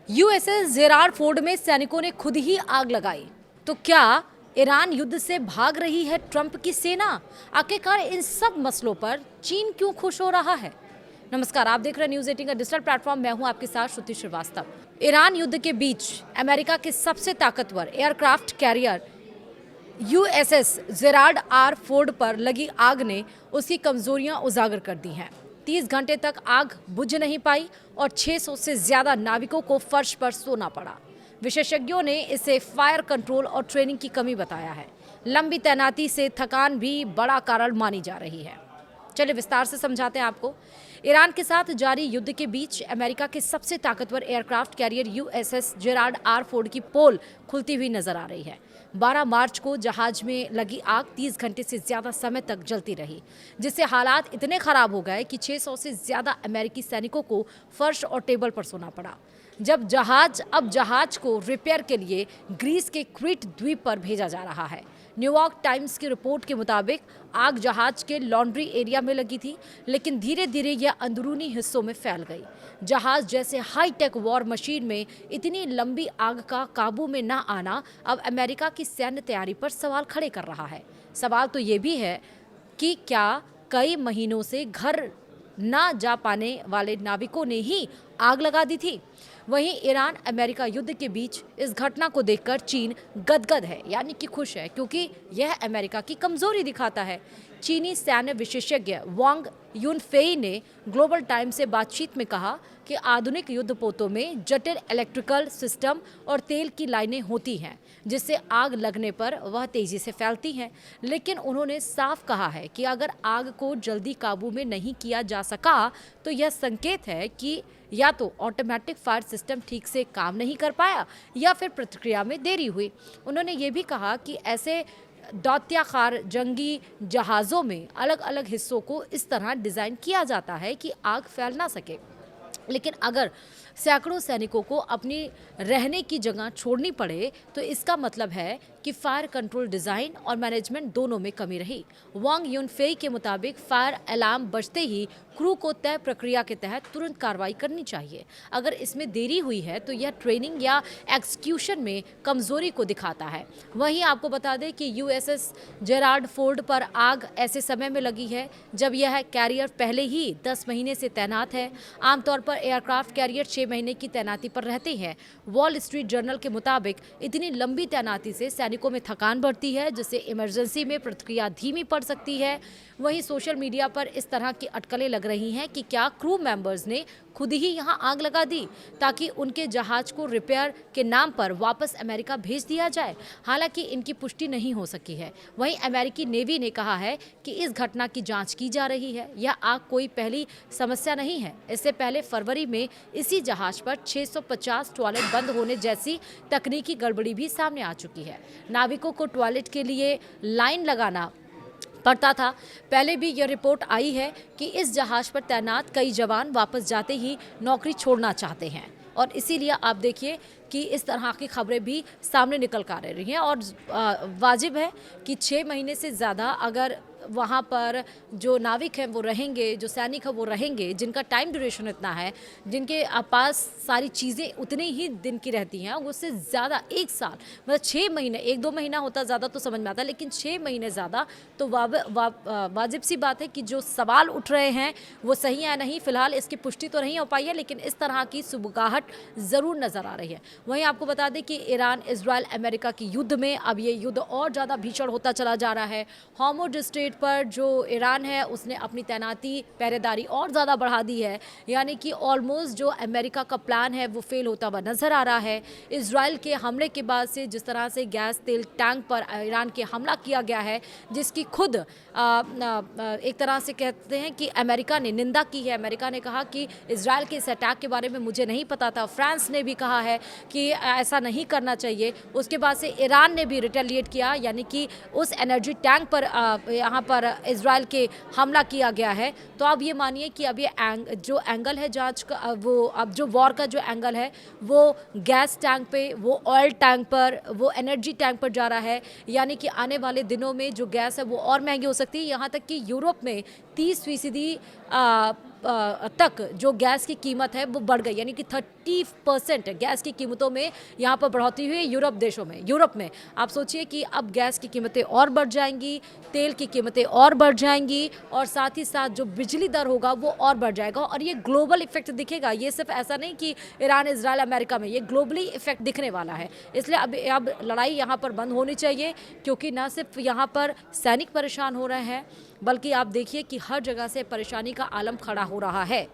USS Gerrard Ford में सैनिकों ने खुद ही आग लगाई। तो क्या ईरान युद्ध से भाग रही है ट्रंप की सेना? आखिरकार इन सब मसलों पर चीन क्यों खुश हो रहा है? नमस्कार, आप देख रहे हैं न्यूज 18 का डिजिटल प्लेटफॉर्म। मैं हूं आपके साथ श्रुति श्रीवास्तव। ईरान युद्ध के बीच अमेरिका के सबसे ताकतवर aircraft carrier USS Gerald R Ford पर लगी आग ने उसकी कमजोरियां उजागर कर दी हैं। 30 घंटे तक आग बुझ नहीं पाई और 600 से ज्यादा नाविकों को फर्श पर सोना पड़ा। विशेषज्ञों ने इसे फायर कंट्रोल और ट्रेनिंग की कमी बताया है। लंबी तैनाती से थकान भी बड़ा कारण मानी जा रही है। चलिए विस्तार से समझाते हैं आपको। ईरान के साथ जारी युद्ध के बीच अमेरिका के सबसे ताकतवर aircraft carrier USS Gerald R Ford की पोल खुलती हुई नजर आ रही है। 12 मार्च को जहाज में लगी आग 30 घंटे से ज्यादा समय तक जलती रही, जिससे हालात इतने खराब हो गए कि 600 से ज्यादा अमेरिकी सैनिकों को फर्श और टेबल पर सोना पड़ा। अब जहाज को रिपेयर के लिए ग्रीस के क्रीट द्वीप पर भेजा जा रहा है। न्यूयॉर्क टाइम्स की रिपोर्ट के मुताबिक आग जहाज के लॉन्ड्री एरिया में लगी थी, लेकिन धीरे धीरे यह अंदरूनी हिस्सों में फैल गई। जहाज जैसे हाईटेक वॉर मशीन में इतनी लंबी आग का काबू में न आना अब अमेरिका की सैन्य तैयारी पर सवाल खड़े कर रहा है। सवाल तो ये भी है कि क्या कई महीनों से घर न जा पाने वाले नाविकों ने ही आग लगा दी थी? वहीं ईरान अमेरिका युद्ध के बीच इस घटना को देखकर चीन गदगद है, यानी कि खुश है, क्योंकि यह अमेरिका की कमजोरी दिखाता है। चीनी सैन्य विशेषज्ञ वांग यूनफेई ने ग्लोबल टाइम्स से बातचीत में कहा कि आधुनिक युद्धपोतों में जटिल इलेक्ट्रिकल सिस्टम और तेल की लाइनें होती हैं, जिससे आग लगने पर वह तेजी से फैलती हैं। लेकिन उन्होंने साफ कहा है कि अगर आग को जल्दी काबू में नहीं किया जा सका तो यह संकेत है कि या तो ऑटोमेटिक फायर सिस्टम ठीक से काम नहीं कर पाया या फिर प्रतिक्रिया में देरी हुई। उन्होंने ये भी कहा कि ऐसे दौत्याकार जंगी जहाज़ों में अलग अलग हिस्सों को इस तरह डिज़ाइन किया जाता है कि आग फैल ना सके। लेकिन अगर सैकड़ों सैनिकों को अपनी रहने की जगह छोड़नी पड़े तो इसका मतलब है कि फायर कंट्रोल डिज़ाइन और मैनेजमेंट दोनों में कमी रही। वांग यूनफेई के मुताबिक फायर अलार्म बजते ही क्रू को तय प्रक्रिया के तहत तुरंत कार्रवाई करनी चाहिए। अगर इसमें देरी हुई है तो यह ट्रेनिंग या एक्सक्यूशन में कमजोरी को दिखाता है। वहीं आपको बता दें कि यूएसएस जेरार्ड फोर्ड पर आग ऐसे समय में लगी है जब यह कैरियर पहले ही 10 महीने से तैनात है। आमतौर पर एयरक्राफ्ट कैरियर 6 महीने की तैनाती पर रहते हैं। वॉल स्ट्रीट जर्नल के मुताबिक इतनी लंबी तैनाती से सैनिकों में थकान बढ़ती है, जिससे इमरजेंसी में प्रतिक्रिया धीमी पड़ सकती है। वहीं सोशल मीडिया पर इस तरह की अटकलें लग रही हैं कि क्या क्रू मेंबर्स ने खुद ही यहां आग लगा दी ताकि उनके जहाज को रिपेयर के नाम पर वापस अमेरिका भेज दिया जाए। हालांकि इनकी पुष्टि नहीं हो सकी है। वहीं अमेरिकी नेवी ने कहा है कि इस घटना की जांच की जा रही है। यह आग कोई पहली समस्या नहीं है। इससे पहले फरवरी में इसी जहाज पर 650 टॉयलेट बंद होने जैसी तकनीकी गड़बड़ी भी सामने आ चुकी है। नाविकों को टॉयलेट के लिए लाइन लगाना पड़ता था। पहले भी यह रिपोर्ट आई है कि इस जहाज पर तैनात कई जवान वापस जाते ही नौकरी छोड़ना चाहते हैं, और इसीलिए आप देखिए कि इस तरह की खबरें भी सामने निकल कर आ रही हैं। और वाजिब है कि 6 महीने से ज़्यादा अगर वहाँ पर जो नाविक हैं वो रहेंगे, जो सैनिक हैं वो रहेंगे, जिनका टाइम ड्यूरेशन इतना है, जिनके पास सारी चीज़ें उतनी ही दिन की रहती हैं, उससे ज़्यादा 1 साल, मतलब 6 महीने, 1-2 महीना होता ज़्यादा तो समझ में आता, लेकिन 6 महीने ज़्यादा तो वाजिब सी बात है कि जो सवाल उठ रहे हैं वो सही है नहीं। फिलहाल इसकी पुष्टि तो नहीं हो पाई है, लेकिन इस तरह की सुबगाहट ज़रूर नज़र आ रही है। वहीं आपको बता दें कि ईरान इजराइल अमेरिका की युद्ध में अब ये युद्ध और ज़्यादा भीषण होता चला जा रहा है। हॉर्मुज़ स्ट्रेट पर जो ईरान है उसने अपनी तैनाती, पहरेदारी और ज़्यादा बढ़ा दी है, यानी कि ऑलमोस्ट जो अमेरिका का प्लान है वो फेल होता हुआ नज़र आ रहा है। इजराइल के हमले के बाद से जिस तरह से गैस तेल टैंक पर ईरान के हमला किया गया है, जिसकी खुद एक तरह से कहते हैं कि अमेरिका ने निंदा की है। अमेरिका ने कहा कि इजराइल के इस अटैक के बारे में मुझे नहीं पता था। फ्रांस ने भी कहा है कि ऐसा नहीं करना चाहिए। उसके बाद से ईरान ने भी रिटेलिएट किया, यानी कि उस एनर्जी टैंक पर यहाँ पर इजराइल के हमला किया गया है। तो अब ये मानिए कि अब ये जो एंगल है जांच का, वो अब जो वॉर का जो एंगल है वो गैस टैंक पे, वो ऑयल टैंक पर, वो एनर्जी टैंक पर जा रहा है। यानी कि आने वाले दिनों में जो गैस है वो और महंगी हो सकती है। यहाँ तक कि यूरोप में 30% तक जो गैस की कीमत है वो बढ़ गई, यानी कि 80% गैस की कीमतों में यहाँ पर बढ़ोतरी हुई है यूरोप देशों में। यूरोप में आप सोचिए कि अब गैस की कीमतें और बढ़ जाएंगी, तेल की कीमतें और बढ़ जाएंगी और साथ ही साथ जो बिजली दर होगा वो और बढ़ जाएगा और ये ग्लोबल इफेक्ट दिखेगा। ये सिर्फ ऐसा नहीं कि ईरान, इजराइल, अमेरिका में, ये ग्लोबली इफेक्ट दिखने वाला है। इसलिए अब लड़ाई यहाँ पर बंद होनी चाहिए, क्योंकि न सिर्फ यहाँ पर सैनिक परेशान हो रहे हैं बल्कि आप देखिए कि हर जगह से परेशानी का आलम खड़ा हो रहा है।